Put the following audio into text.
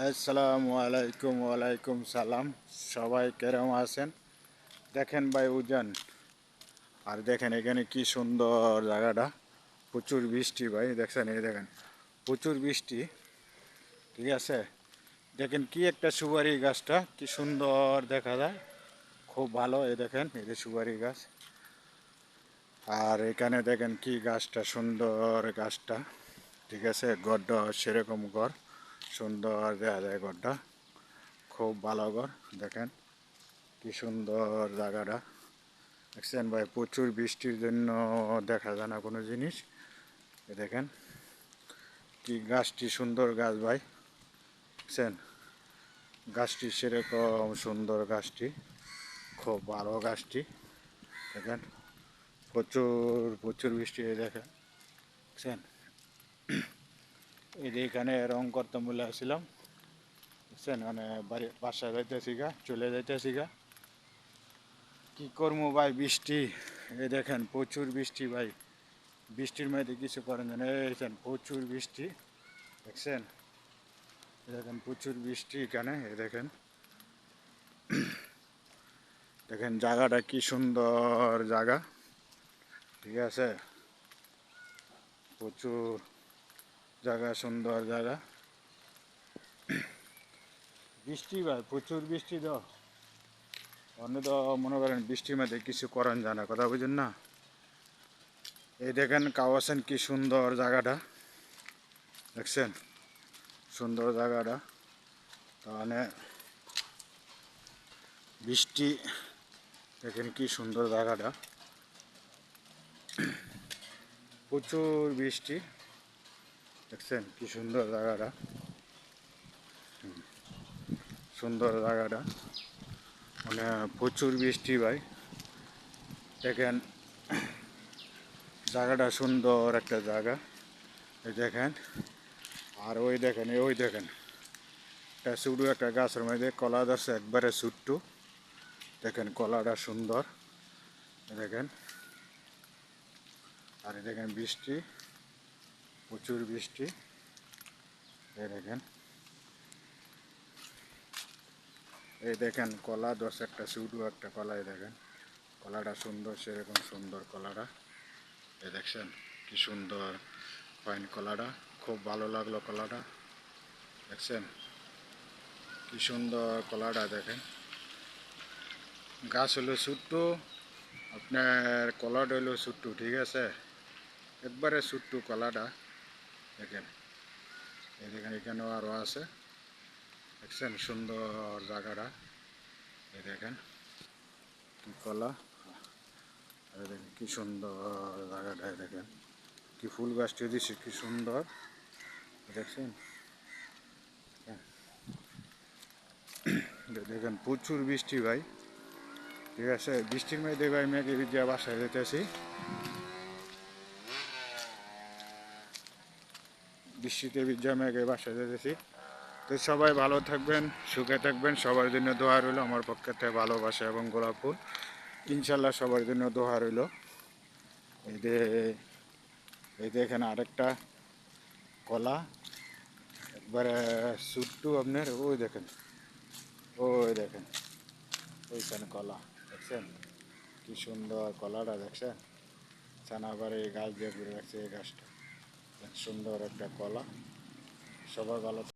আসসালামু আলাইকুম ওয়ালাইকুম সালাম। সবাই কেরম আছেন? দেখেন ভাই উজান, আর দেখেন এখানে কি সুন্দর জায়গাটা। প্রচুর বৃষ্টি ভাই, দেখছেন? এই দেখেন প্রচুর বৃষ্টি। ঠিক আছে, দেখেন কি একটা সুপারি গাছটা কি সুন্দর দেখা যায়, খুব ভালো। এই দেখেন এই যে সুপারি গাছ, আর এখানে দেখেন কি গাছটা সুন্দর গাছটা। ঠিক আছে, গড়টা সেরকম ঘর, সুন্দর দেখা যায় গড়টা, খুব ভালো ঘর। দেখেন কি সুন্দর জায়গাটা, দেখছেন ভাই? প্রচুর বৃষ্টির জন্য দেখা যায় না কোনো জিনিস। এ দেখেন কি গাছটি সুন্দর গাছ ভাই, দেখছেন? গাছটি সেরকম সুন্দর গাছটি, খুব ভালো গাছটি। দেখেন প্রচুর প্রচুর বৃষ্টি, দেখেন, দেখছেন? এই যে এখানে রং করতে বলে আসছিলাম, দেখছেন? মানে বাসায় যাইতেছি গা, চলে যাইতেছি গা, কি করবো ভাই বৃষ্টি। এই দেখেন প্রচুর বৃষ্টি ভাই, বৃষ্টির মধ্যে কিছু করেন না। এই দেখেন প্রচুর বৃষ্টি, দেখছেন? দেখেন প্রচুর বৃষ্টি এখানে। এই দেখেন, দেখেন জায়গাটা কি সুন্দর জায়গা। ঠিক আছে, প্রচুর জায়গা, সুন্দর জায়গা। বৃষ্টি ভাই প্রচুর বৃষ্টি তো, অন্য তো মনে করেন বৃষ্টির মধ্যে কিছু করেন যায় না, কথা বুঝেন না? এই দেখেন কাওয়াছেন কি সুন্দর জায়গাটা, দেখছেন? সুন্দর জায়গাটা, তাহলে বৃষ্টি, দেখেন কি সুন্দর জায়গাটা, প্রচুর বৃষ্টি, দেখছেন কি সুন্দর জায়গাটা, সুন্দর জায়গাটা, মানে প্রচুর বৃষ্টি ভাই। দেখেন জায়গাটা সুন্দর একটা জায়গা, এই দেখেন। আর ওই দেখেন, ওই দেখেন একটা ছোটো একটা গাছের মধ্যে কলা ধরছে, একবারে ছোট্ট। দেখেন কলাটা সুন্দর, দেখেন। আর দেখেন বৃষ্টি, প্রচুর বৃষ্টি, এই দেখেন। এই দেখেন কলা ধরছে একটা ছোটো একটা কলা, এই দেখেন কলাটা সুন্দর, সেরকম সুন্দর কলাটা। এই দেখছেন কি সুন্দর ফাইন কলাটা, খুব ভালো লাগলো কলাটা, দেখছেন কি সুন্দর কলাটা। দেখেন গাছ হলো ছোট্ট, আপনার কলাটা হলো ছোট্ট, ঠিক আছে? একবারে ছোট্ট কলাটা, দেখেন। এই দেখেন এখানেও আরও আছে, দেখছেন সুন্দর জায়গাটা। এই দেখেন কি কলা, এই দেখেন কি সুন্দর জায়গাটা। দেখেন কি ফুল গাছটি দিছে, কি সুন্দর, দেখছেন? দেখেন প্রচুর বৃষ্টি ভাই, ঠিক আছে? বৃষ্টির মধ্যে ভাই মেঘে ভিজে বাসায় যেতেছি, বৃষ্টিতে ভিজা মেঘে বাসায় যেতেছি। তো সবাই ভালো থাকবেন, সুখে থাকবেন, সবার জন্য দোয়া রইল আমার পক্ষে থেকে, ভালোবাসা এবং গোলাপ ফুল ইনশাল্লাহ সবার জন্য দোয়া রইল। এই যে, এই দেখেন আরেকটা কলা, একবারে ছোট্ট আপনার, ওই দেখেন, ওই দেখেন ওইখানে কলা, দেখছেন কি সুন্দর কলাটা, দেখছেন? ছানাবাড়ি গাছ দিয়ে ঘুরে রাখছে এই গাছটা, সুন্দর একটা কলা। সবাই ভালো